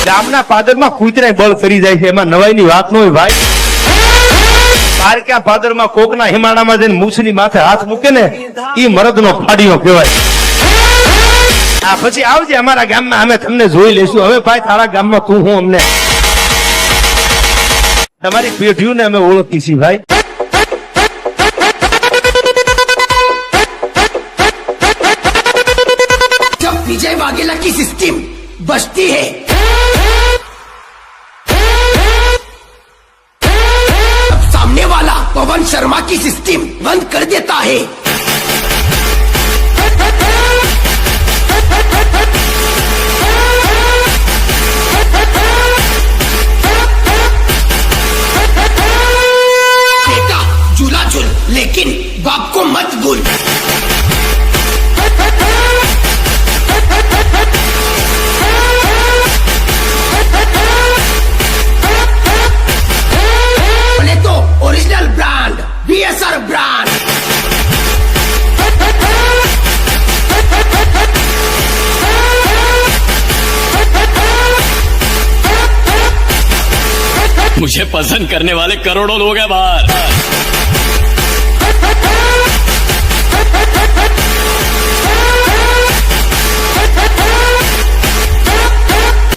ગામના પાદરમાં કૂતરા બળ કરી જાય છે, એમાં નવાઈની વાત ન હોય ભાઈ. બાર ક્યાં પાદરમાં કોકના હિમાણામાં જઈને મૂછની માથે હાથ મૂકે ને ઈ મરદનો ફાડીઓ કહેવાય. આ પછી આવજે અમારા ગામમાં, અમે તમને જોઈ લેશું. હવે ભાઈ તારા ગામમાં તું હું અમને તમારી પેઢીઓને અમે ઓળખી છીએ ભાઈ. जब विजय वाघेला की सिस्टम बचती है तब सामने वाला पवन शर्मा की सिस्टम बंद कर देता है. बेटा झूला झूल लेकिन बाप को मत भूल. बोले तो ओरिजिनल ब्रांड BSR ब्रांड. मुझे पसंद करने वाले करोड़ों लोग हैं बाहर.